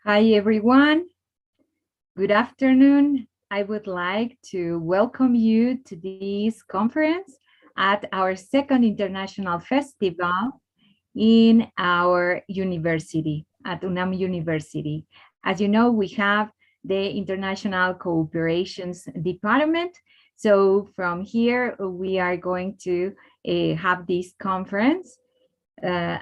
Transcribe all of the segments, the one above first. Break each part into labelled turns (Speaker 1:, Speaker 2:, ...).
Speaker 1: Hi, everyone. Good afternoon. I would like to welcome you to this conference at our second international festival in our university, at UNAM University. As you know, we have the International Cooperations Department. So from here, we are going to have this conference. Uh,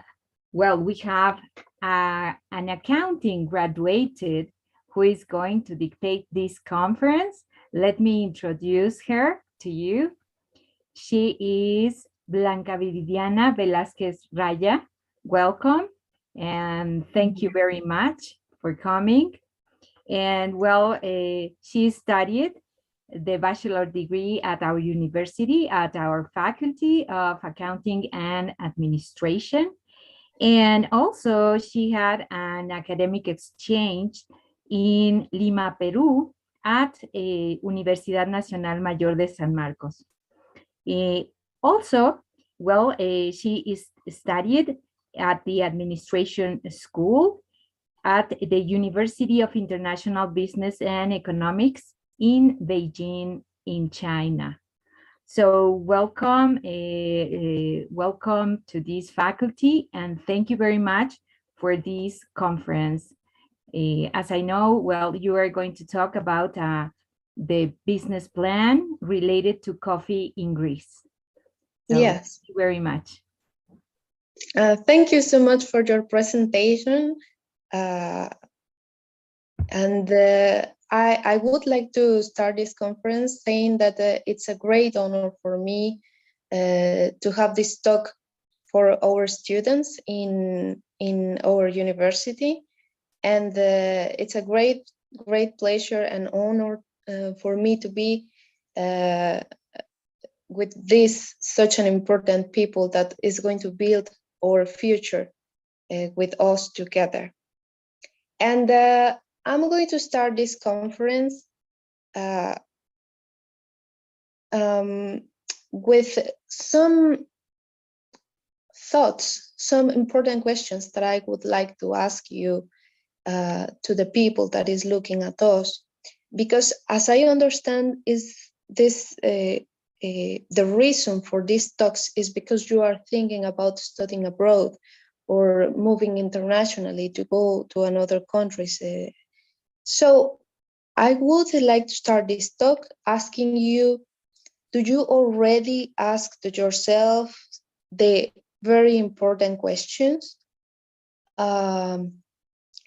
Speaker 1: well, we have an accounting graduated who is going to dictate this conference. Let me introduce her to you. She is Blanca Vidiana Velasquez Raya. Welcome, and thank you very much for coming. And well, she studied the bachelor degree at our university, at our Faculty of Accounting and Administration. And also she had an academic exchange in Lima, Peru at Universidad Nacional Mayor de San Marcos. Also, well, she is studied at the administration school at the University of International Business and Economics in Beijing, in China. So welcome, welcome to this faculty, and thank you very much for this conference. As I know, well, you are going to talk about the business plan related to coffee in Greece. So
Speaker 2: yes.
Speaker 1: Thank you very much.
Speaker 2: Thank you so much for your presentation. I would like to start this conference saying that it's a great honor for me to have this talk for our students in our university. And it's a great pleasure and honor for me to be with this such an important people that is going to build our future with us together. And I'm going to start this conference with some thoughts, some important questions that I would like to ask you to the people that is looking at us, because as I understand is this the reason for these talks is because you are thinking about studying abroad or moving internationally to go to another countries. So I would like to start this talk asking you, do you already ask yourself the very important questions? You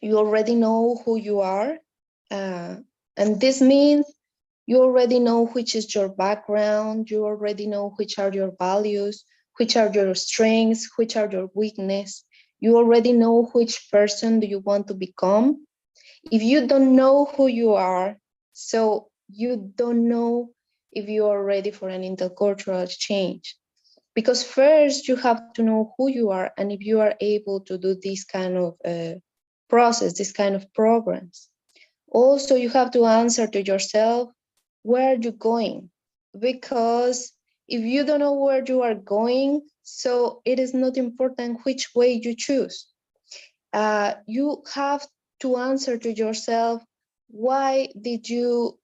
Speaker 2: already know who you are, and this means you already know which is your background, you already know which are your values, which are your strengths, which are your weaknesses. You already know which person do you want to become. If you don't know who you are, so you don't know if you are ready for an intercultural exchange. Because first you have to know who you are and if you are able to do this kind of process, this kind of programs. Also, you have to answer to yourself, where are you going? Because if you don't know where you are going, so it is not important which way you choose. You have to answer to yourself, why did you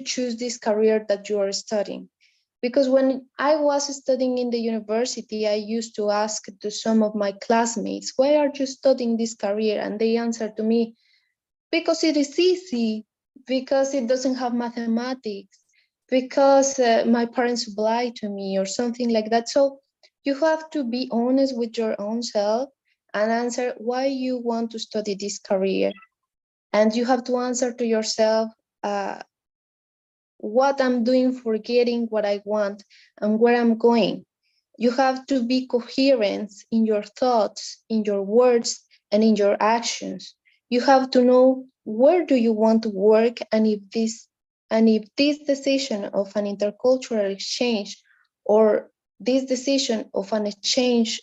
Speaker 2: choose this career that you are studying? Because when I was studying in the university, I used to ask to some of my classmates, why are you studying this career? And they answered to me, because it is easy, because it doesn't have mathematics, because my parents obliged to me or something like that. So you have to be honest with your own self and answer why you want to study this career. And you have to answer to yourself what I'm doing for getting what I want and where I'm going. You have to be coherent in your thoughts, in your words, and in your actions. You have to know where do you want to work, and if this decision of an intercultural exchange or this decision of an exchange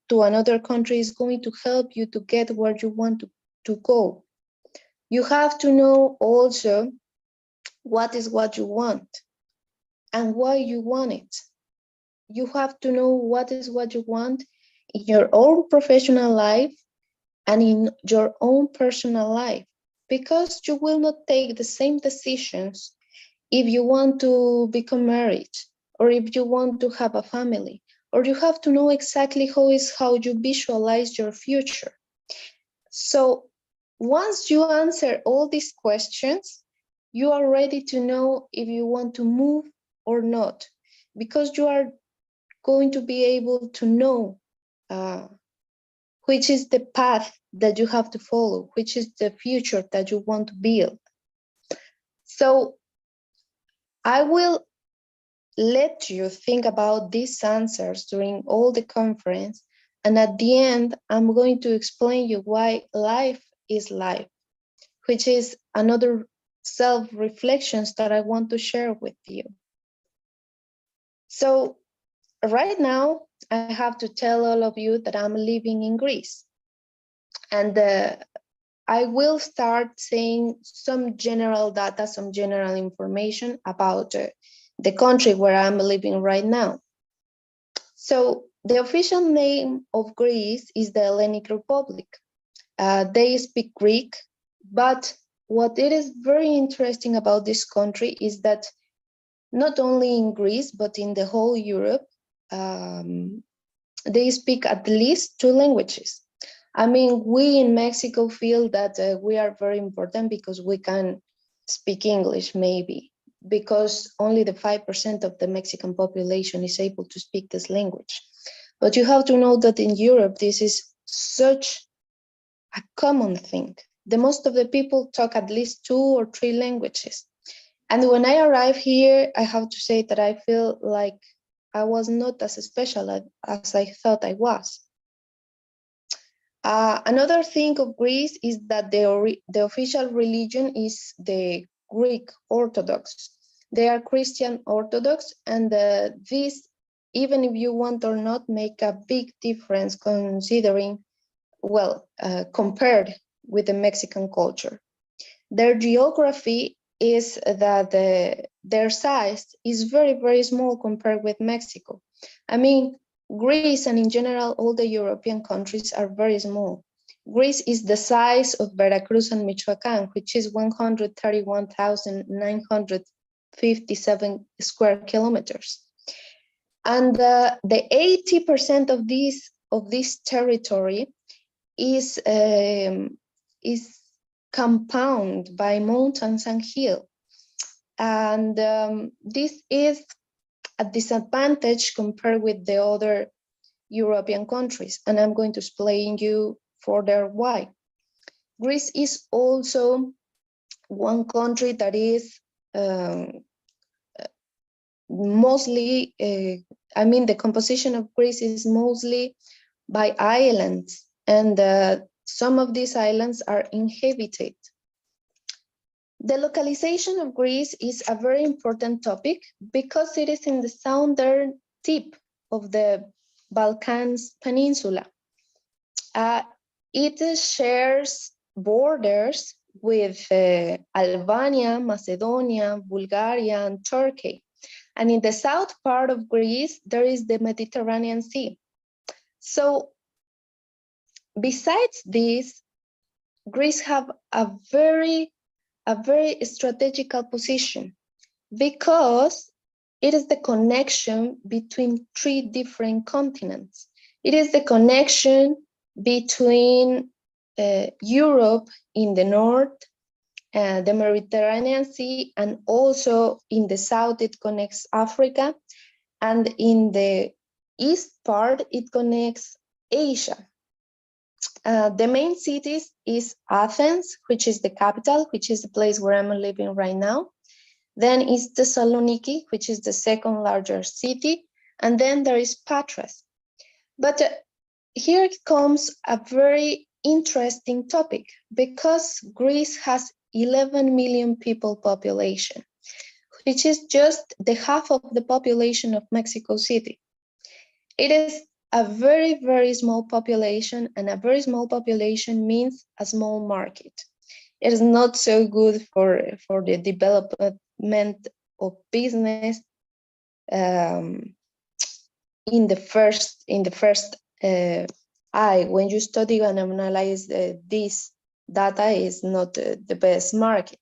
Speaker 2: to another country is going to help you to get where you want to go. You have to know also what is what you want and why you want it. You have to know what is what you want in your own professional life and in your own personal life, because you will not take the same decisions if you want to become married, or if you want to have a family, or you have to know exactly how you visualize your future. So once you answer all these questions, you are ready to know if you want to move or not, because you are going to be able to know which is the path that you have to follow, which is the future that you want to build. So I will let you think about these answers during all the conference, and at the end, I'm going to explain you why life is life, which is another self-reflections that I want to share with you. So right now, I have to tell all of you that I'm living in Greece. And I will start saying some general data, some general information about the country where I'm living right now. So the official name of Greece is the Hellenic Republic. They speak Greek, but what it is very interesting about this country is that not only in Greece, but in the whole Europe, they speak at least 2 languages. I mean, we in Mexico feel that we are very important because we can speak English, maybe, because only the 5% of the Mexican population is able to speak this language. But you have to know that in Europe, this is such a common thing. The most of the people talk at least 2 or 3 languages. And when I arrive here, I have to say that I feel like I was not as special as I thought I was. Another thing of Greece is that the official religion is the Greek Orthodox. They are Christian Orthodox, and this, even if you want or not, make a big difference considering, well, compared with the Mexican culture. Their geography is that their size is very, very small compared with Mexico. I mean, Greece and in general, all the European countries are very small. Greece is the size of Veracruz and Michoacán, which is 131,957 square kilometers. And the 80% of this territory is compounded by mountains and hills. And this is a disadvantage compared with the other European countries. And I'm going to explain you further why. Greece is also one country that is mostly, I mean, the composition of Greece is mostly by islands, and some of these islands are inhabited. The localization of Greece is a very important topic because it is in the southern tip of the Balkans Peninsula. It shares borders with Albania, Macedonia, Bulgaria, and Turkey. And in the south part of Greece, there is the Mediterranean Sea. So besides this, Greece have a very strategical position because it is the connection between 3 different continents. It is the connection between Europe in the north, the Mediterranean Sea, and also in the south it connects Africa, and in the east part it connects Asia. The main cities is Athens, which is the capital, which is the place where I'm living right now. Then is Thessaloniki, which is the second largest city. And then there is Patras. But here comes a very interesting topic because Greece has 11 million people population, which is just the half of the population of Mexico City. It is a very, very small population, and a very small population means a small market. It is not so good for the development of business in the first when you study and analyze this data, is not the best market.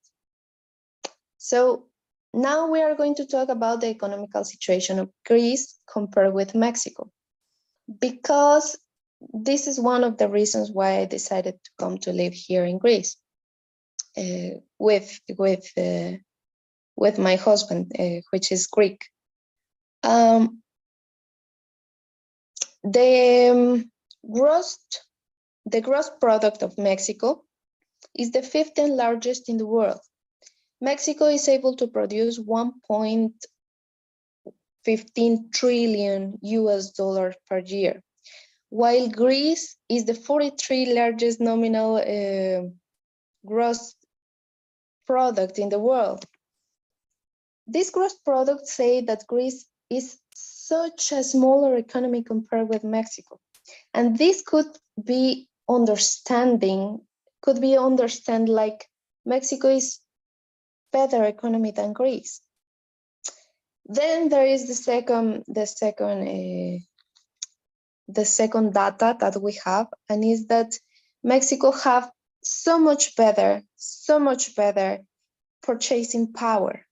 Speaker 2: So now we are going to talk about the economical situation of Greece compared with Mexico, because this is one of the reasons why I decided to come to live here in Greece with my husband, which is Greek. The gross product of Mexico is the 15th largest in the world. Mexico is able to produce 1.15 trillion US dollars per year, while Greece is the 43 largest nominal gross product in the world. This gross product say that Greece is such a smaller economy compared with Mexico. And this could be understood like Mexico is better economy than Greece. Then there is the second data that we have, and is that Mexico have so much better purchasing power.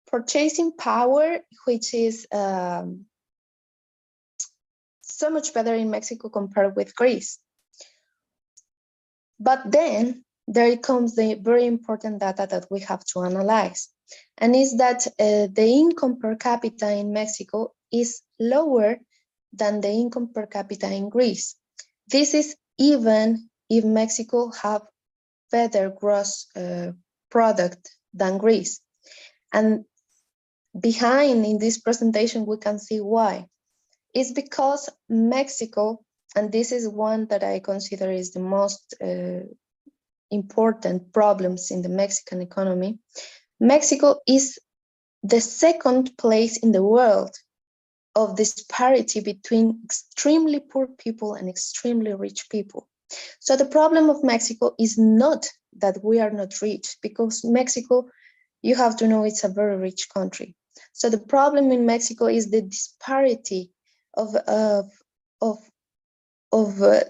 Speaker 2: Purchasing power, which is so much better in Mexico compared with Greece. But then there comes the very important data that we have to analyze, and is that the income per capita in Mexico is lower than the income per capita in Greece. This is even if Mexico have better gross product than Greece. And behind in this presentation, we can see why. It's because Mexico, and this is one that I consider is the most important problems in the Mexican economy. Mexico is the second place in the world of disparity between extremely poor people and extremely rich people. So the problem of Mexico is not that we are not rich, because Mexico, you have to know, it's a very rich country. So the problem in Mexico is the disparity of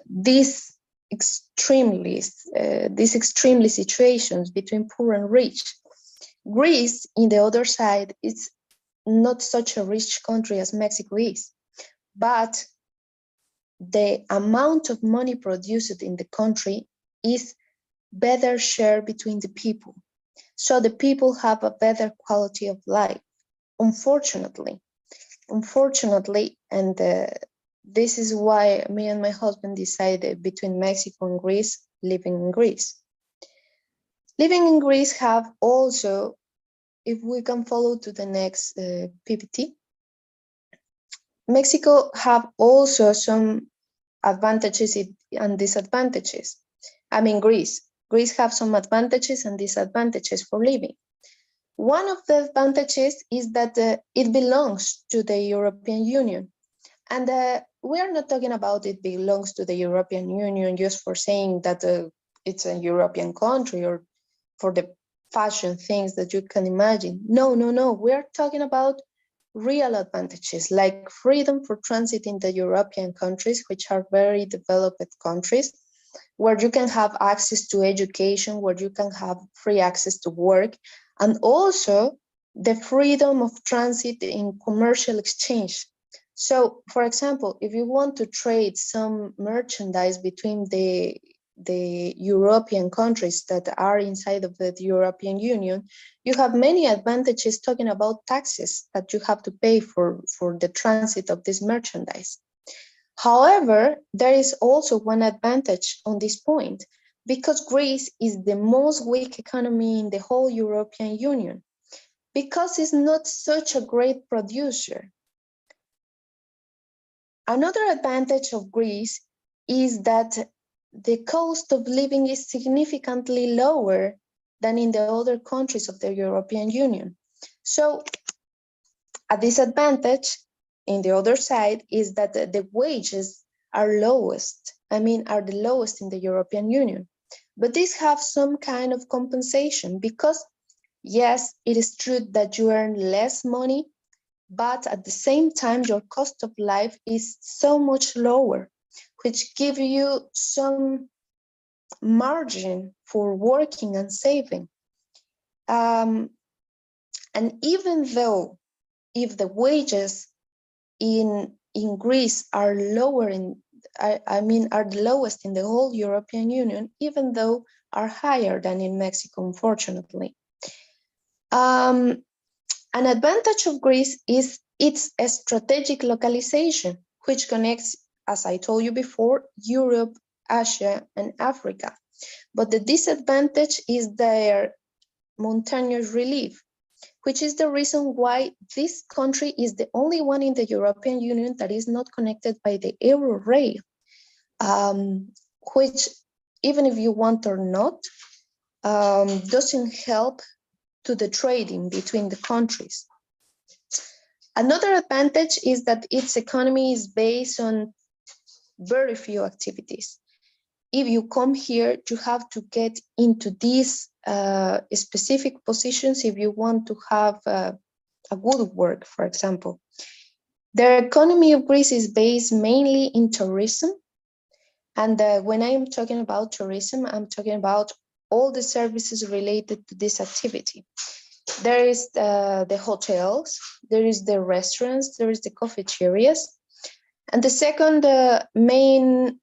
Speaker 2: these extremely situations between poor and rich. Greece, in the other side, is not such a rich country as Mexico is, but the amount of money produced in the country is better shared between the people. So the people have a better quality of life, unfortunately, and this is why me and my husband decided between Mexico and Greece, living in Greece. Living in Greece have also, if we can follow to the next PPT, Mexico have also some advantages and disadvantages. I mean, Greece have some advantages and disadvantages for living. One of the advantages is that it belongs to the European Union. And we are not talking about it belongs to the European Union just for saying that it's a European country or for the fashion things that you can imagine. No. We are talking about real advantages like freedom for transit in the European countries, which are very developed countries, where you can have access to education, where you can have free access to work, and also the freedom of transit in commercial exchange. So, for example, if you want to trade some merchandise between the European countries that are inside of the European Union, you have many advantages talking about taxes that you have to pay for the transit of this merchandise. However, there is also one advantage on this point, because Greece is the most weak economy in the whole European Union, because it's not such a great producer. Another advantage of Greece is that the cost of living is significantly lower than in the other countries of the European Union. So a disadvantage in the other side is that the wages are the lowest in the European Union. But these have some kind of compensation, because yes, it is true that you earn less money, but at the same time, your cost of life is so much lower. which give you some margin for working and saving. And even though if the wages in Greece are lower are the lowest in the whole European Union, even though are higher than in Mexico, unfortunately. An advantage of Greece is its strategic localization, which connects, as I told you before, Europe, Asia, and Africa. But the disadvantage is their mountainous relief, which is the reason why this country is the only one in the European Union that is not connected by the Euro rail, which, even if you want or not, doesn't help to the trading between the countries. Another advantage is that its economy is based on very few activities. If you come here, you have to get into these specific positions if you want to have a good work, for example. The economy of Greece is based mainly in tourism. And when I'm talking about tourism, I'm talking about all the services related to this activity. There is the hotels, there is the restaurants, there is the cafeterias. And the second main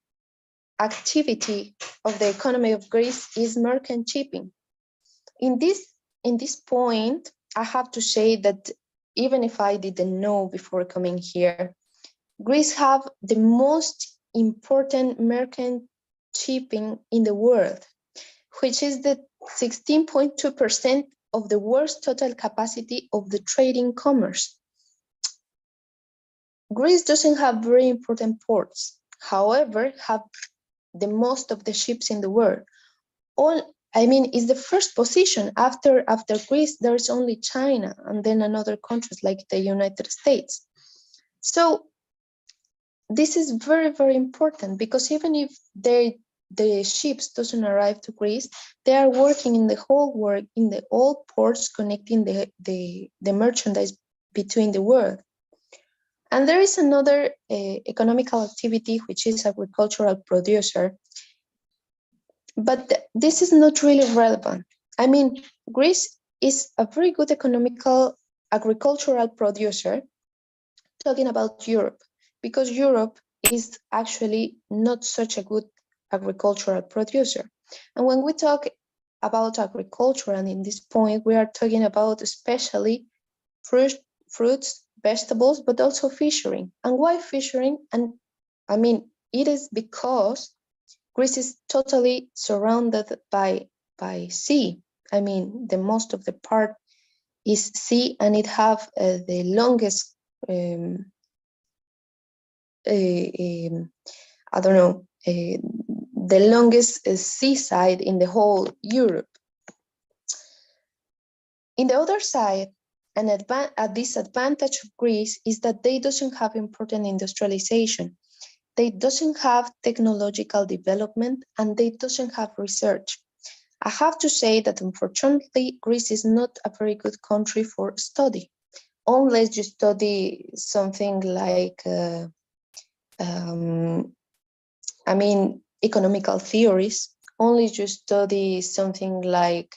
Speaker 2: activity of the economy of Greece is merchant shipping. In this point, I have to say that even if I didn't know before coming here, Greece have the most important merchant shipping in the world, which is the 16.2% of the world's total capacity of the trading commerce. Greece doesn't have very important ports, however, have the most of the ships in the world. It's the first position after Greece. There's only China and then another countries like the United States. So this is very, very important because even if the ships doesn't arrive to Greece, they are working in the whole world in the all ports connecting the merchandise between the world. And there is another economical activity, which is agricultural producer. But this is not really relevant. I mean, Greece is a very good agricultural producer, talking about Europe, because Europe is actually not such a good agricultural producer. And when we talk about agriculture, and in this point, we are talking about especially fruits, vegetables, but also fishing. And why fishing? And I mean, it is because Greece is totally surrounded by sea. I mean, the most of the part is sea, and it have the longest, the longest seaside in the whole Europe. In the other side, a disadvantage of Greece is that they doesn't have important industrialization. They doesn't have technological development, and they doesn't have research. I have to say that unfortunately, Greece is not a very good country for study, unless you study something like, economical theories, only you study something like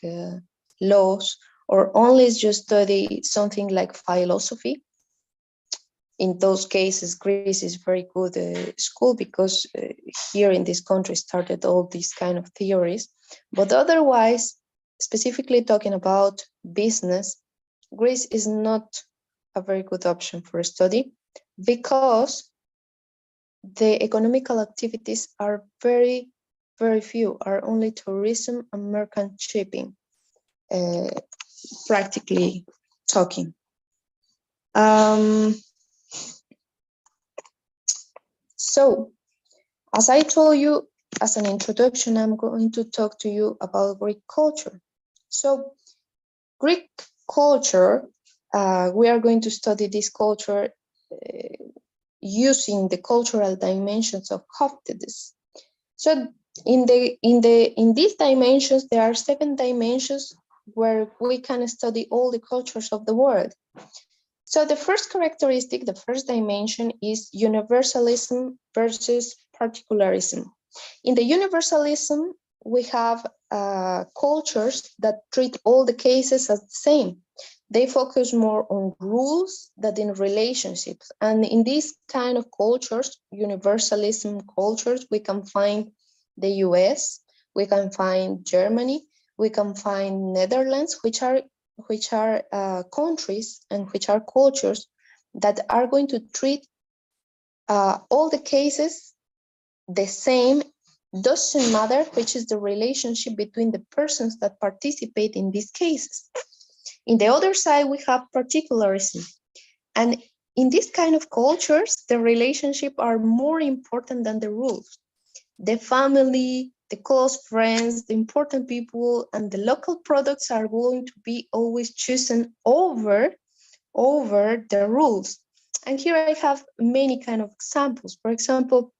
Speaker 2: laws, or only you study something like philosophy. In those cases, Greece is very good school because here in this country started all these kind of theories. But otherwise, specifically talking about business, Greece is not a very good option for study because the economical activities are very, very few, are only tourism and merchant shipping, practically talking. So, as I told you, as an introduction, I'm going to talk to you about Greek culture. So, Greek culture, we are going to study this culture using the cultural dimensions of Hofstadter. So, in these dimensions, there are 7 dimensions where we can study all the cultures of the world. So the first characteristic, the first dimension is universalism versus particularism. In the universalism, we have cultures that treat all the cases as the same. They focus more on rules than in relationships. And in these kind of cultures, universalism cultures, we can find the US, we can find Germany, we can find Netherlands, which are countries and which are cultures that are going to treat all the cases the same. Doesn't matter which is the relationship between the persons that participate in these cases. In the other side, we have particularism. And in this kind of cultures, the relationships are more important than the rules. The family, the close friends, the important people, and the local products are going to be always chosen over the rules. And here I have many kind of examples. For example,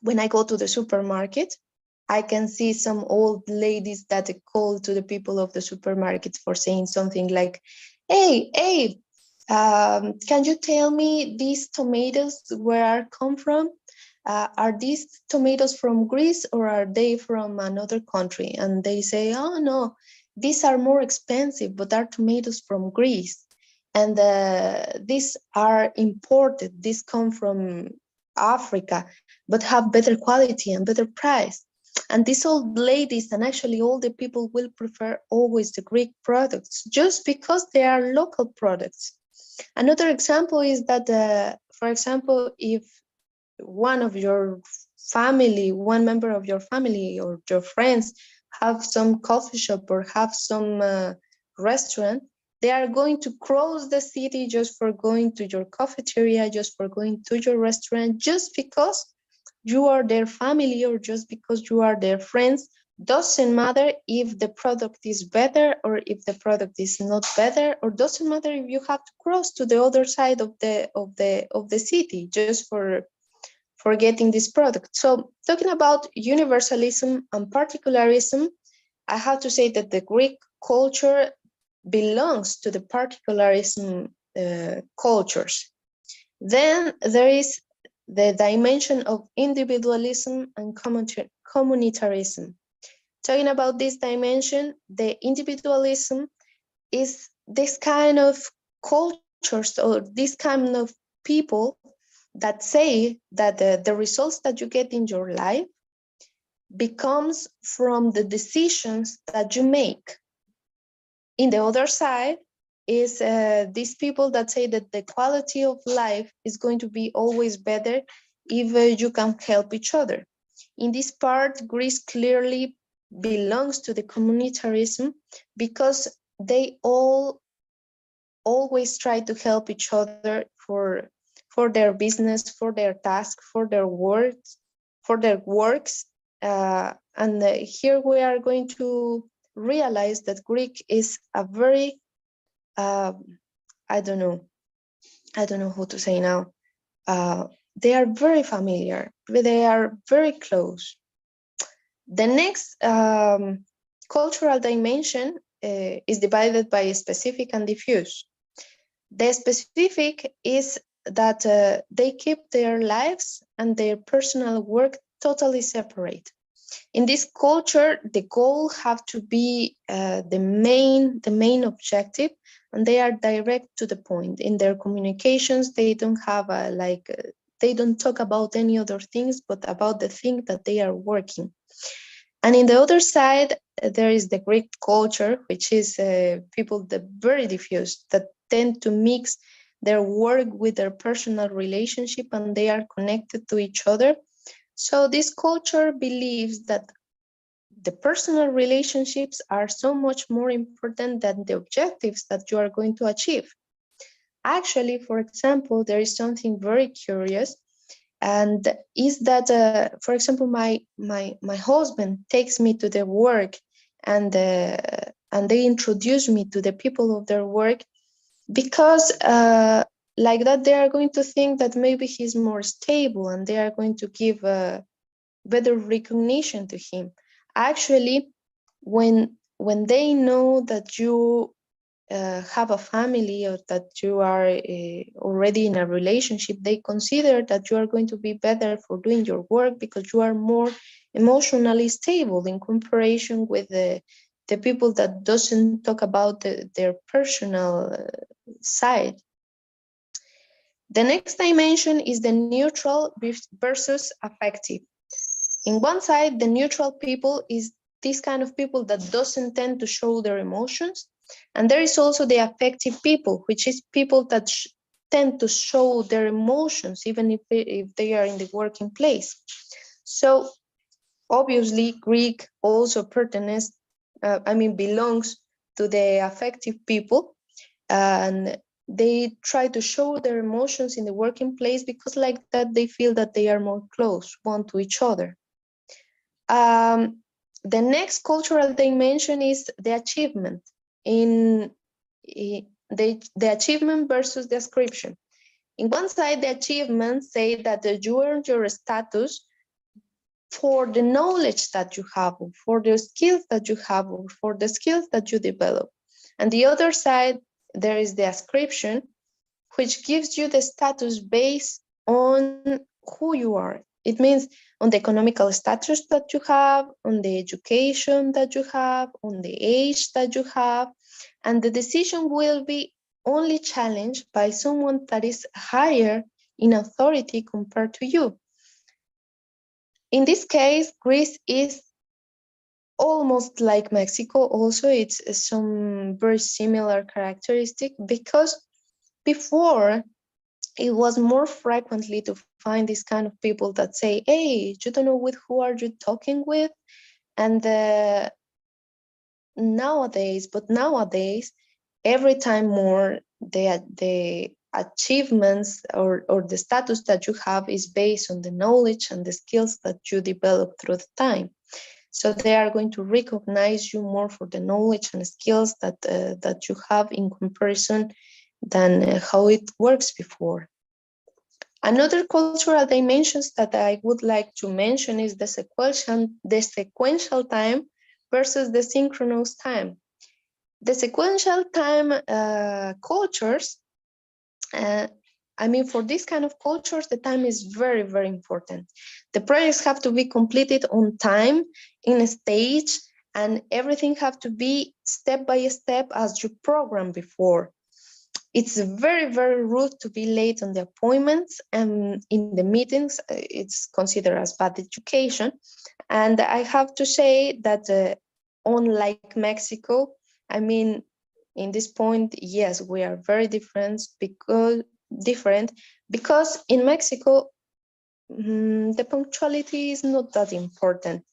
Speaker 2: when I go to the supermarket, I can see some old ladies that call to the people of the supermarket for saying something like, hey, can you tell me these tomatoes where are come from? Are these tomatoes from Greece or are they from another country? And they say, oh no, these are more expensive, but are tomatoes from Greece. And these are imported, these come from Africa, but have better quality and better price. And these old ladies and actually all the people will prefer always the Greek products just because they are local products. Another example is that, for example, if one of your family, one member of your family or your friends have some coffee shop or have some restaurant, they are going to cross the city just for going to your cafeteria, just for going to your restaurant, just because you are their family or just because you are their friends. Doesn't matter if the product is better or if the product is not better, or doesn't matter if you have to cross to the other side of the city just for getting this product. So talking about universalism and particularism, I have to say that the Greek culture belongs to the particularism cultures. Then there is the dimension of individualism and communitarism. Talking about this dimension, the individualism is this kind of cultures or this kind of people that say that the results that you get in your life becomes from the decisions that you make. In the other side is these people that say that the quality of life is going to be always better if you can help each other. In this part, Greece clearly belongs to the communitarism because they always try to help each other for their business, for their task, for their works. And here we are going to realize that Greek is a very, I don't know how to say now. They are very familiar, they are very close. The next cultural dimension is divided by specific and diffuse. The specific is that they keep their lives and their personal work totally separate. In this culture, the goal have to be the main objective, and they are direct to the point. In their communications, they don't have they don't talk about any other things, but about the thing that they are working. And in the other side, there is the Greek culture, which is people that very diffuse, that tend to mix their work with their personal relationship, and they are connected to each other. So this culture believes that the personal relationships are so much more important than the objectives that you are going to achieve. Actually, for example, there is something very curious, and is that, for example, my husband takes me to their work, and they introduce me to the people of their work, because like that they are going to think that maybe he's more stable, and they are going to give better recognition to him. Actually, when they know that you have a family or that you are already in a relationship, they consider that you are going to be better for doing your work because you are more emotionally stable in comparison with the people that doesn't talk about their personal side. The next dimension is the neutral versus affective. In one side, the neutral people is this kind of people that doesn't tend to show their emotions. And there is also the affective people, which is people that tend to show their emotions, even if they are in the working place. So obviously, Greek also belongs to the affective people. And they try to show their emotions in the working place because like that, they feel that they are more close one to each other. The next cultural dimension is the achievement in the achievement versus description. In one side, the achievements say that you earn your status for the knowledge that you have, or for the skills that you have, or for the skills that you develop. And the other side, there is the ascription, which gives you the status based on who you are. It means on the economical status that you have, on the education that you have, on the age that you have, and the decision will be only challenged by someone that is higher in authority compared to you. In this case, Greece is almost like Mexico. Also, it's some very similar characteristic because before it was more frequently to find this kind of people that say, hey, you don't know with who are you talking with? And nowadays, every time more, the achievements or the status that you have is based on the knowledge and the skills that you develop through the time. So they are going to recognize you more for the knowledge and skills that you have in comparison than how it works before. Another cultural dimensions that I would like to mention is the sequential time versus the synchronous time. The sequential time cultures, for this kind of cultures, the time is very, very important. The projects have to be completed on time, in a stage, and everything have to be step by step as you programmed before. It's very, very rude to be late on the appointments, and in the meetings, it's considered as bad education. And I have to say that unlike Mexico, in this point, yes, we are very different because in Mexico, the punctuality is not that important.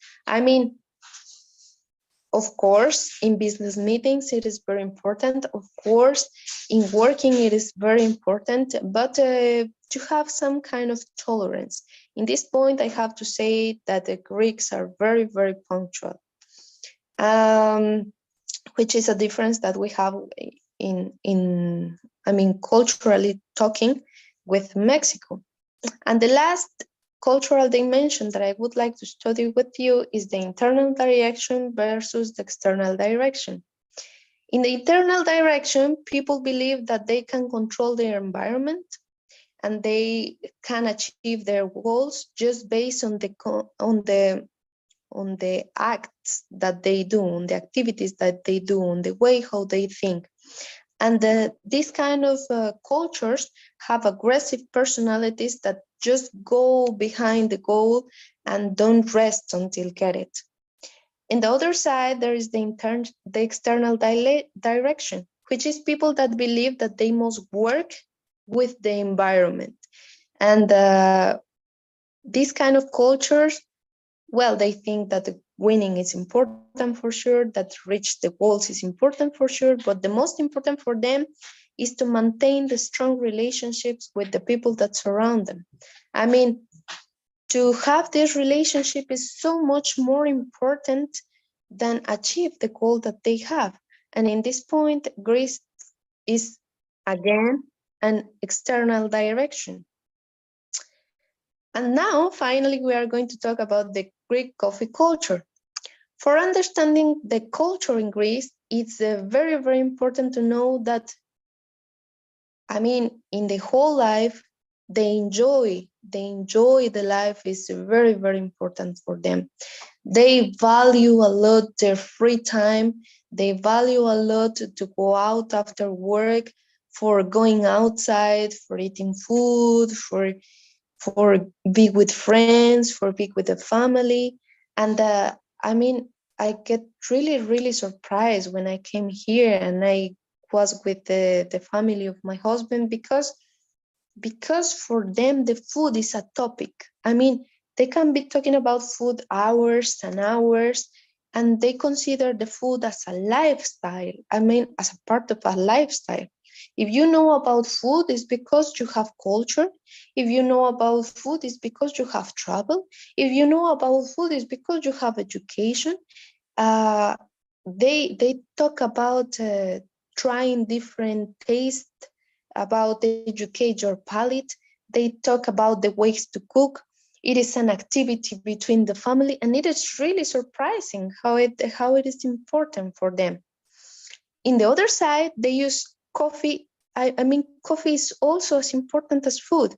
Speaker 2: Of course, in business meetings, it is very important. Of course, in working, it is very important, but to have some kind of tolerance. In this point, I have to say that the Greeks are very, very punctual, which is a difference that we have culturally talking with Mexico. And the last cultural dimension that I would like to study with you is the internal direction versus the external direction. In the internal direction, people believe that they can control their environment and they can achieve their goals just based on the acts that they do, on the activities that they do, on the way how they think. And these kind of cultures have aggressive personalities that just go behind the goal and don't rest until get it. In the other side, there is the external direction, which is people that believe that they must work with the environment. And these kind of cultures, well, they think that the winning is important for sure, that reach the goals is important for sure, but the most important for them is to maintain the strong relationships with the people that surround them. To have this relationship is so much more important than achieve the goal that they have. And in this point, Greece is again an external direction. And now, finally, we are going to talk about the Greek coffee culture. For understanding the culture in Greece, it's very, very important to know that, I mean, in the whole life, they enjoy the life is very, very important for them. They value a lot their free time. They value a lot to go out after work, for going outside, for eating food, for be with friends, for be with the family. And I mean, I get really, really surprised when I came here and I was with the family of my husband, because for them the food is a topic. I mean, they can be talking about food hours and hours, and they consider the food as a lifestyle. I mean, as a part of a lifestyle. If you know about food, it's because you have culture. If you know about food, it's because you have travel. If you know about food, it's because you have education. Uh, they talk about trying different tastes, about educate your palate. They talk about the ways to cook. It is an activity between the family, and it is really surprising how it is important for them. In the other side, they use coffee. I mean, coffee is also as important as food.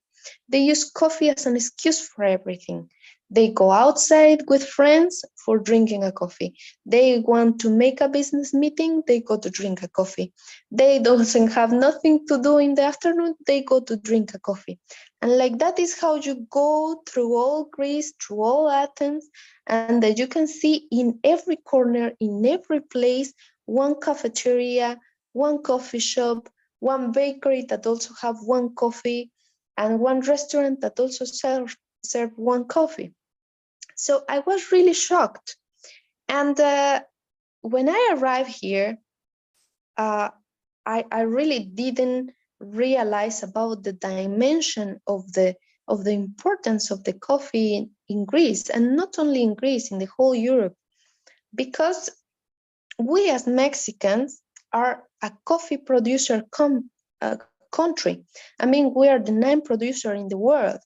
Speaker 2: They use coffee as an excuse for everything. They go outside with friends for drinking a coffee. They want to make a business meeting, they go to drink a coffee. They don't have nothing to do in the afternoon, they go to drink a coffee. And like that is how you go through all Greece, through all Athens, and that you can see in every corner, in every place, one cafeteria, one coffee shop, one bakery that also have one coffee, and one restaurant that also serve one coffee. So I was really shocked. And when I arrived here, uh, I really didn't realize about the dimension of the importance of the coffee in Greece, and not only in Greece, in the whole Europe, because we as Mexicans are a coffee producer country. I mean, we are the 9th producer in the world.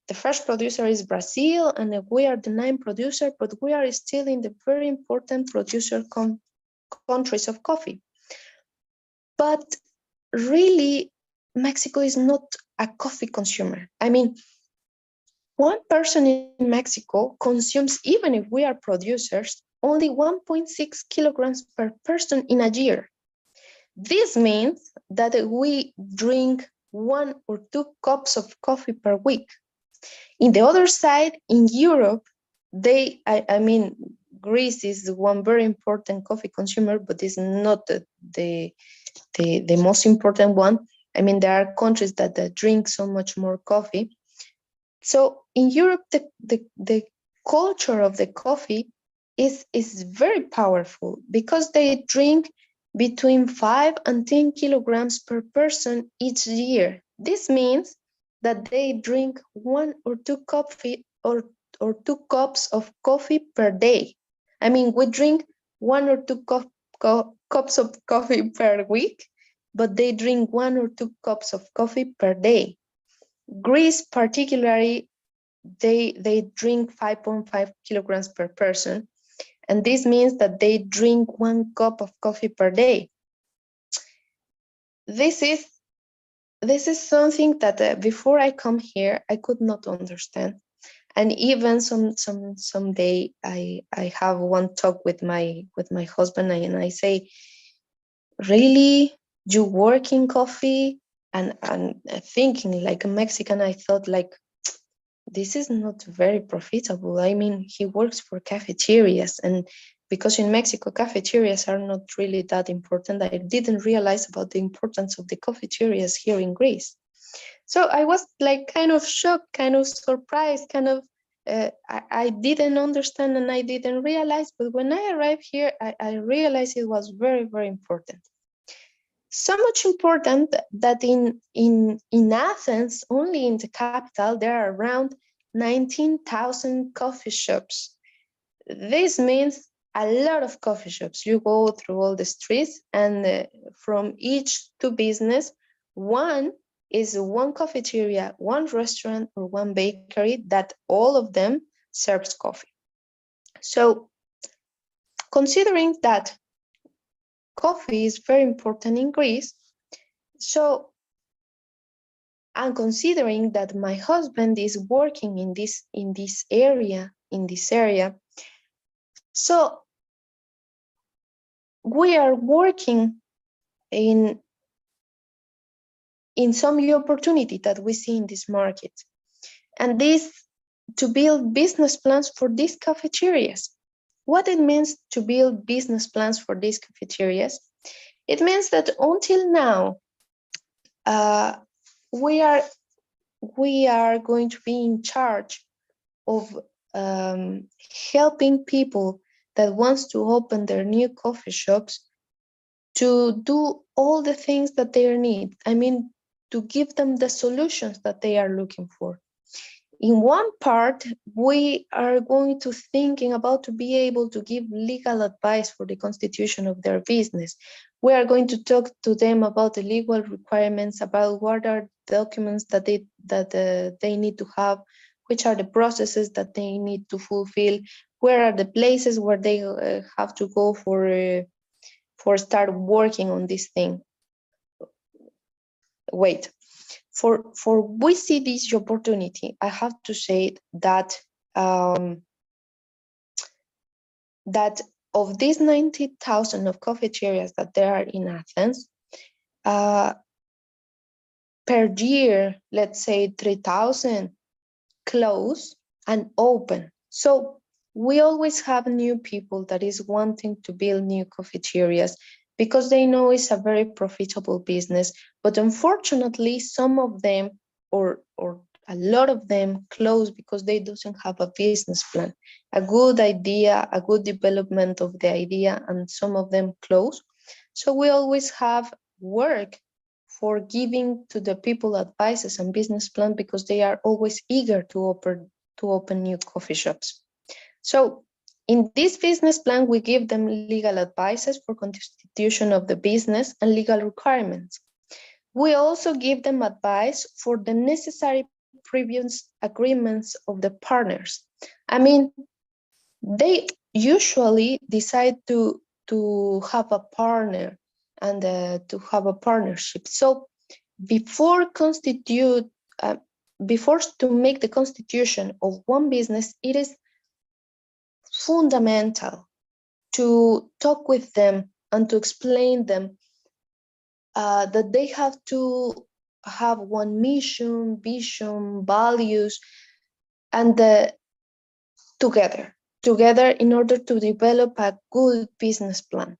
Speaker 2: The first producer is Brazil, and we are the 9th producer, but we are still in the very important producer countries of coffee. But really, Mexico is not a coffee consumer. I mean, one person in Mexico consumes, even if we are producers, only 1.6 kilograms per person in a year. This means that we drink 1 or 2 cups of coffee per week. In the other side, in Europe, I mean, Greece is one very important coffee consumer, but it's not the most important one. I mean, there are countries that drink so much more coffee. So in Europe, the culture of the coffee is very powerful, because they drink between 5 and 10 kilograms per person each year. This means that they drink 1 or 2 or 2 cups of coffee per day. I mean, we drink 1 or 2 cups of coffee per week, but they drink 1 or 2 cups of coffee per day. Greece, particularly, they drink 5.5 kilograms per person, and this means that they drink 1 cup of coffee per day. This is something that before I come here I could not understand, and even someday I have one talk with my husband, and I say, really, you work in coffee? And thinking like a Mexican, I thought like, this is not very profitable. I mean, he works for cafeterias, and because in Mexico cafeterias are not really that important, I didn't realize about the importance of the cafeterias here in Greece. So I was like kind of shocked, kind of surprised, kind of I didn't understand and I didn't realize, but when I arrived here, I realized it was very, very important. So much important that in Athens, only in the capital, there are around 19,000 coffee shops. This means a lot of coffee shops. You go through all the streets, and from each to business, one is one cafeteria, one restaurant, or one bakery that all of them serves coffee. So considering that coffee is very important in Greece. So I'm considering that my husband is working in this area. So we are working in some opportunity that we see in this market, and this to build business plans for these cafeterias. What it means to build business plans for these cafeterias? It means that until now, we are going to be in charge of helping people that wants to open their new coffee shops to do all the things that they need. I mean, to give them the solutions that they are looking for. In one part, we are going to thinking about to be able to give legal advice for the constitution of their business. We are going to talk to them about the legal requirements, about what are documents that they need to have, which are the processes that they need to fulfill, where are the places where they have to go for start working on this thing. Wait. For we see this opportunity, I have to say that that of these 90,000 of cafeterias that there are in Athens, per year, let's say 3,000 close and open. So we always have new people that is wanting to build new cafeterias because they know it's a very profitable business. But unfortunately, some of them or a lot of them close because they doesn't have a business plan, a good idea, a good development of the idea, and some of them close. So we always have work for giving to the people advices and business plan because they are always eager to open new coffee shops. So in this business plan, we give them legal advices for constitution of the business and legal requirements. We also give them advice for the necessary previous agreements of the partners. I mean, they usually decide to have a partner and to have a partnership. So before to make the constitution of one business, it is fundamental to talk with them and to explain them that they have to have one mission, vision, values, and together in order to develop a good business plan.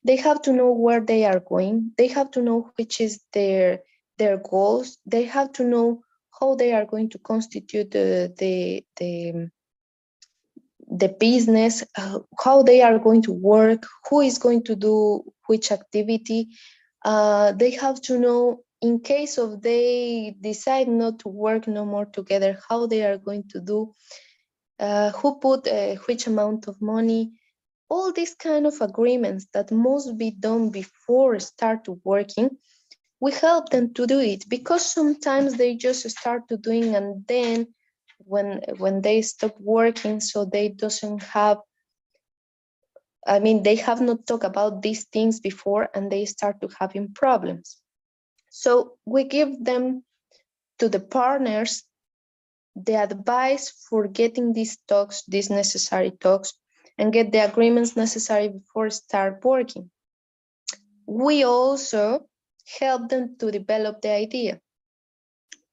Speaker 2: They have to know where they are going. They have to know which is their goals. They have to know how they are going to constitute the business, how they are going to work, who is going to do which activity. They have to know in case of they decide not to work no more together, how they are going to do, who put which amount of money, all these kind of agreements that must be done before start to working. We help them to do it because sometimes they just start to doing and then when they stop working, so they doesn't have, I mean, they have not talked about these things before and they start to having problems. So we give them to the partners the advice for getting these talks, these necessary talks, and get the agreements necessary before start working. We also help them to develop the idea.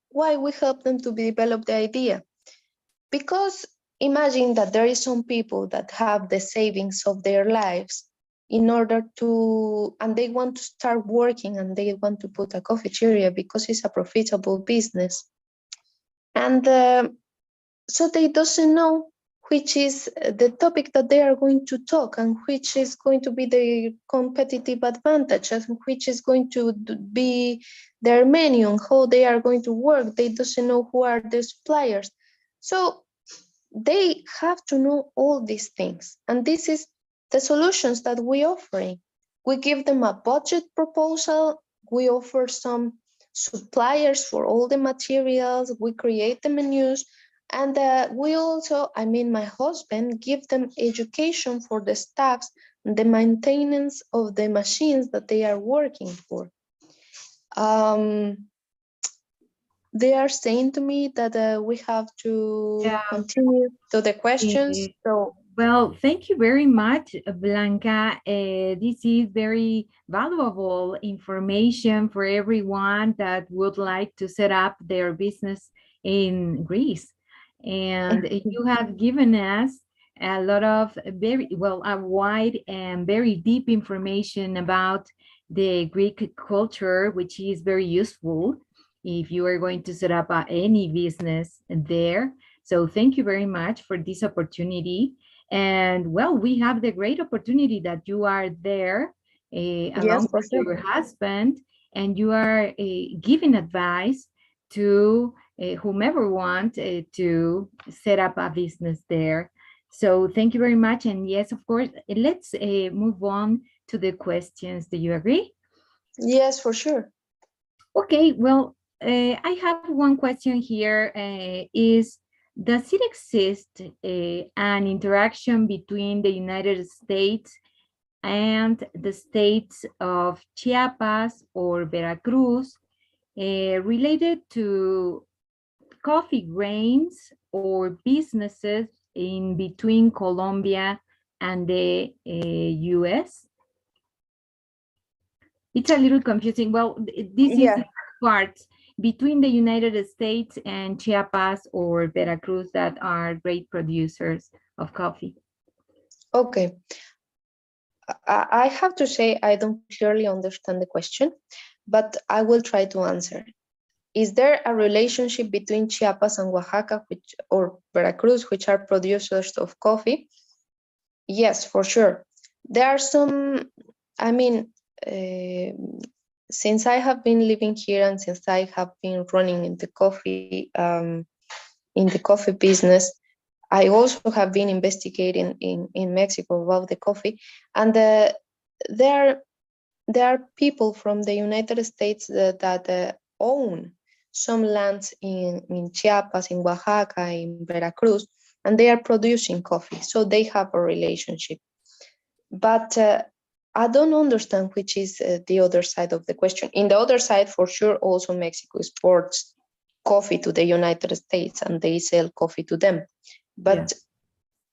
Speaker 2: Why we help them to develop the idea? Because imagine that there is some people that have the savings of their lives in order to, and they want to start working and they want to put a cafeteria because it's a profitable business. And so they doesn't know which is the topic that they are going to talk and which is going to be the competitive advantage and which is going to be their menu and how they are going to work. They doesn't know who are the suppliers. So they have to know all these things. And this is the solutions that we offering. We give them a budget proposal. We offer some suppliers for all the materials. We create the menus. And we also, I mean, my husband, give them education for the staffs the maintenance of the machines that they are working for. They are saying to me that we have to continue to the questions. So,
Speaker 1: well, thank you very much, Blanca. This is very valuable information for everyone that would like to set up their business in Greece. And you have given us a lot of a wide and very deep information about the Greek culture, which is very useful if you are going to set up any business there. So thank you very much for this opportunity. And well, we have the great opportunity that you are there along with your husband, and you are giving advice to whomever wants to set up a business there. So thank you very much. And yes, of course, let's move on to the questions. Do you agree?
Speaker 2: Yes, for sure.
Speaker 1: Okay, well, I have one question here. Does it exist an interaction between the United States and the states of Chiapas or Veracruz related to coffee grains or businesses in between Colombia and the US? It's a little confusing. Well, this is parts between the United States and Chiapas or Veracruz that are great producers of coffee.
Speaker 2: Okay. I have to say I don't clearly understand the question, but I will try to answer. Is there a relationship between Chiapas and Oaxaca or Veracruz, which are producers of coffee? Yes, for sure. There are some, I mean, since I have been living here and since I have been running in the coffee business, I also have been investigating in Mexico about the coffee, and there are people from the United States that own some lands in Chiapas, in Oaxaca, in Veracruz, and they are producing coffee, so they have a relationship. But I don't understand which is the other side of the question. In the other side, for sure, also Mexico exports coffee to the United States and they sell coffee to them. But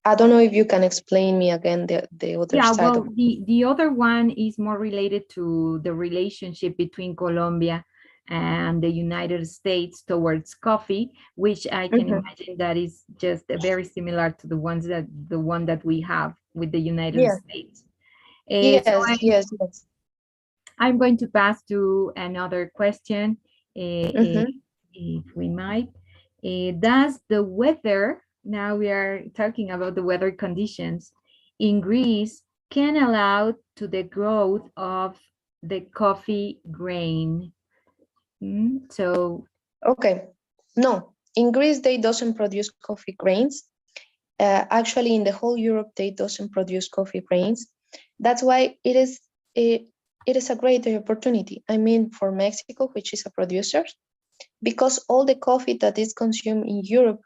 Speaker 2: I don't know if you can explain me again the other side.
Speaker 1: Well, the other one is more related to the relationship between Colombia and the United States towards coffee, which I can imagine that is just very similar to the one that we have with the United States.
Speaker 2: Yes.
Speaker 1: I'm going to pass to another question, if we might. Does the weather, now we are talking about the weather conditions in Greece, can allow to the growth of the coffee grain?
Speaker 2: Okay, no, in Greece they doesn't produce coffee grains. Actually, in the whole Europe they doesn't produce coffee grains. That's why it is a great opportunity. I mean, for Mexico, which is a producer, because all the coffee that is consumed in Europe,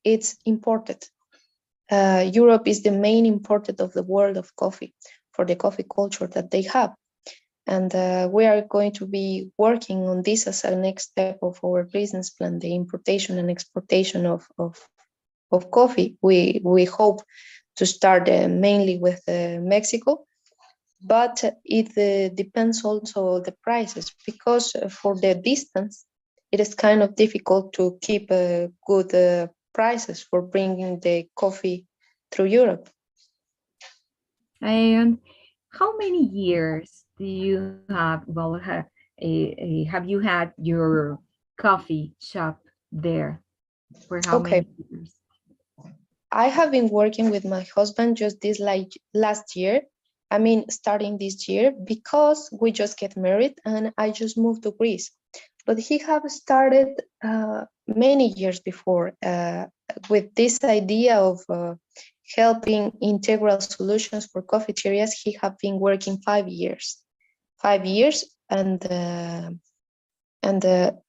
Speaker 2: it's imported. Europe is the main importer of the world of coffee for the coffee culture that they have. And we are going to be working on this as a next step of our business plan, the importation and exportation of coffee. We hope to start mainly with Mexico, but it depends also on the prices, because for the distance, it is kind of difficult to keep good prices for bringing the coffee through Europe.
Speaker 1: And how many years do you have, well, have you had your coffee shop there? For how many years?
Speaker 2: I have been working with my husband just this last year. I mean, starting this year, because we just get married and I just moved to Greece. But he have started many years before with this idea of helping integral solutions for cafeterias. He have been working 5 years, and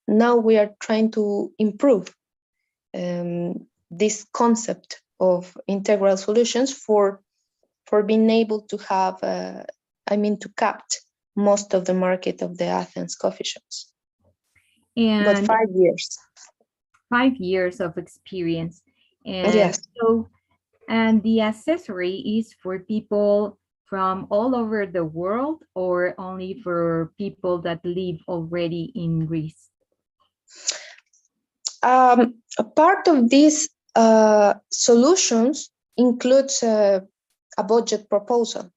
Speaker 2: now we are trying to improve this concept of integral solutions for for being able to have, to capt most of the market of the Athens coffee shops. But
Speaker 1: And
Speaker 2: 5 years.
Speaker 1: 5 years of experience. And
Speaker 2: Yes.
Speaker 1: and the accessory is for people from all over the world or only for people that live already in Greece?
Speaker 2: A part of these solutions includes a budget proposal.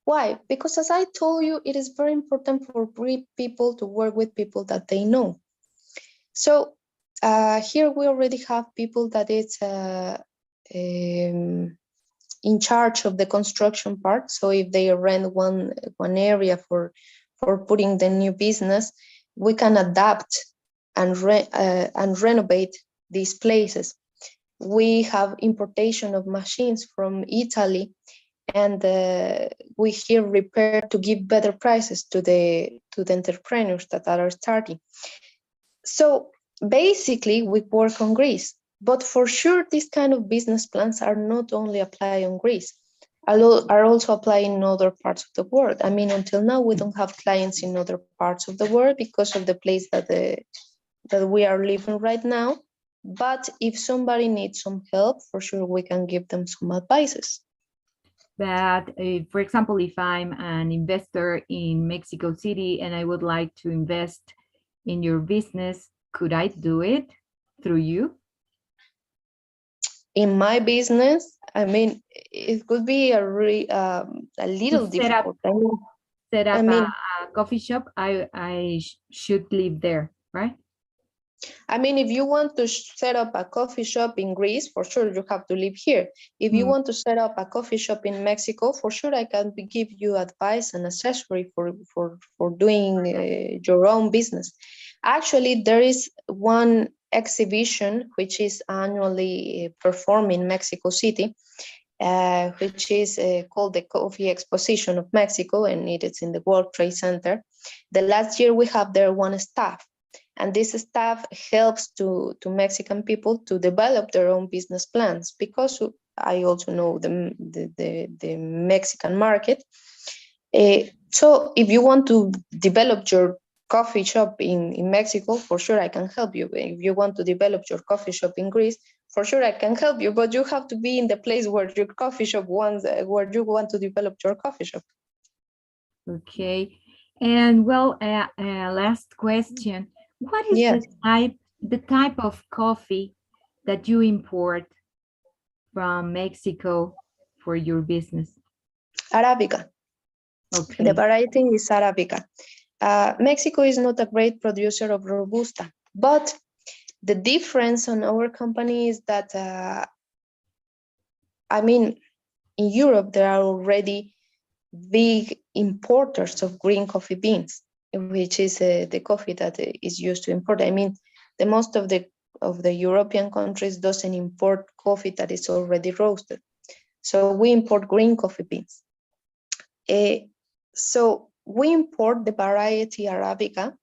Speaker 2: Why? Because as I told you, it is very important for people to work with people that they know. So here we already have people that is in charge of the construction part. So if they rent one area for putting the new business, we can adapt and renovate these places. We have importation of machines from Italy, and we here repair to give better prices to the entrepreneurs that are starting. So basically, we work on Greece. But for sure, these kind of business plans are not only applied on Greece, are also applied in other parts of the world. I mean, until now, we don't have clients in other parts of the world because of the place that we are living right now. But if somebody needs some help, for sure, we can give them some advices.
Speaker 1: That, for example, if I'm an investor in Mexico City and I would like to invest in your business, could I do it through you?
Speaker 2: In my business, I mean, it could be a little difficult.
Speaker 1: Set up a coffee shop, I should live there, right?
Speaker 2: I mean, if you want to set up a coffee shop in Greece, for sure you have to live here. If you want to set up a coffee shop in Mexico, for sure I can give you advice and accessory for doing your own business. Actually, there is one exhibition which is annually performed in Mexico City, which is called the Coffee Exposition of Mexico, and it is in the World Trade Center. The last year we have there one staff, and this staff helps to Mexican people to develop their own business plans, because I also know the Mexican market. So if you want to develop your coffee shop in Mexico, for sure I can help you. If you want to develop your coffee shop in Greece, for sure I can help you, but you have to be in the place where your coffee shop wants, where you want to develop your coffee shop.
Speaker 1: Okay, and well, last question. What is the type of coffee that you import from Mexico for your business?
Speaker 2: Arabica.
Speaker 1: Okay.
Speaker 2: The variety is Arabica. Mexico is not a great producer of Robusta, but the difference on our company is that, I mean, in Europe, there are already big importers of green coffee beans, which is the coffee that is used to import. I mean, the most of the European countries doesn't import coffee that is already roasted. So we import green coffee beans. So we import the variety Arabica,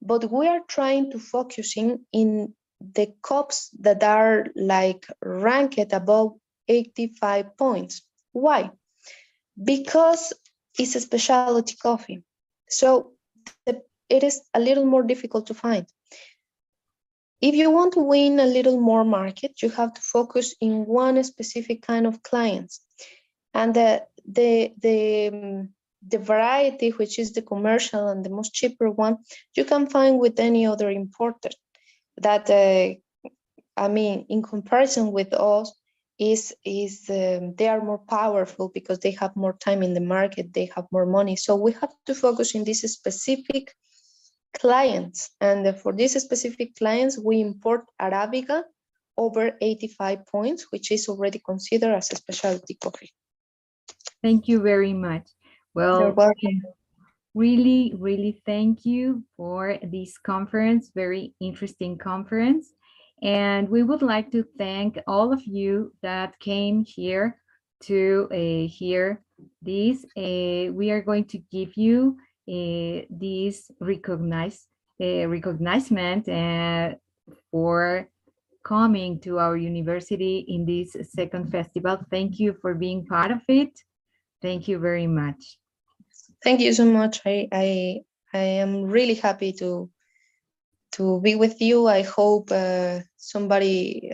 Speaker 2: but we are trying to focusing in the cups that are like ranked above 85 points. Why? Because it's a specialty coffee. So it is a little more difficult to find. If you want to win a little more market, you have to focus in one specific kind of clients. And the variety, which is the commercial and the most cheaper one, you can find with any other importer. That, I mean, in comparison with us, they are more powerful because they have more time in the market, they have more money. So we have to focus in these specific clients. And for these specific clients, we import Arabica over 85 points, which is already considered as a specialty coffee.
Speaker 1: Thank you very much. Well,
Speaker 2: you're welcome.
Speaker 1: Really, really thank you for this conference, very interesting conference. And we would like to thank all of you that came here to hear this. We are going to give you this recognition for coming to our university in this second festival. Thank you for being part of it. Thank you very much.
Speaker 2: Thank you so much. I am really happy to be with you. I hope somebody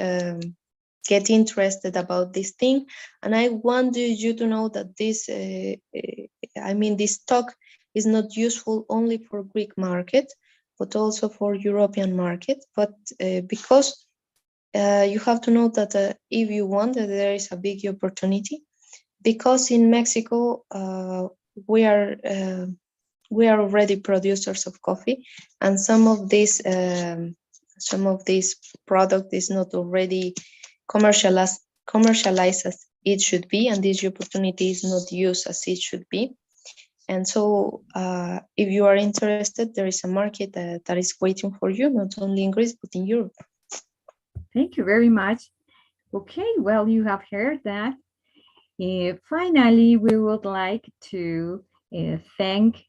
Speaker 2: get interested about this thing. And I want you to know that this, this talk is not useful only for Greek market, but also for European market. But because you have to know that if you want, there is a big opportunity. Because in Mexico, we are already producers of coffee, and some of this product is not already commercialized as it should be, and this opportunity is not used as it should be. And so if you are interested, there is a market that is waiting for you, not only in Greece, but in Europe.
Speaker 1: Thank you very much. Okay, well, you have heard that. Finally, we would like to thank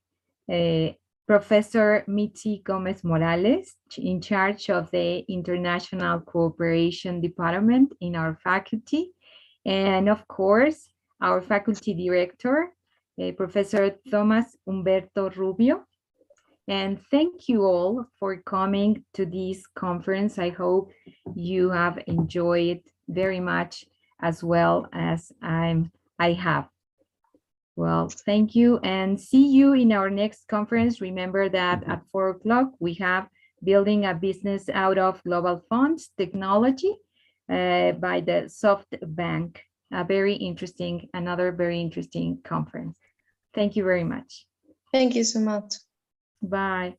Speaker 1: Professor Mitzi Gomez Morales, in charge of the International Cooperation Department in our faculty, and of course, our faculty director, Professor Thomas Humberto Rubio. And thank you all for coming to this conference. I hope you have enjoyed very much as well as I have. Well, thank you and see you in our next conference. Remember that at 4 o'clock, we have Building a Business Out of Global Funds Technology by the SoftBank. Another very interesting conference. Thank you very much.
Speaker 2: Thank you so much.
Speaker 1: Bye.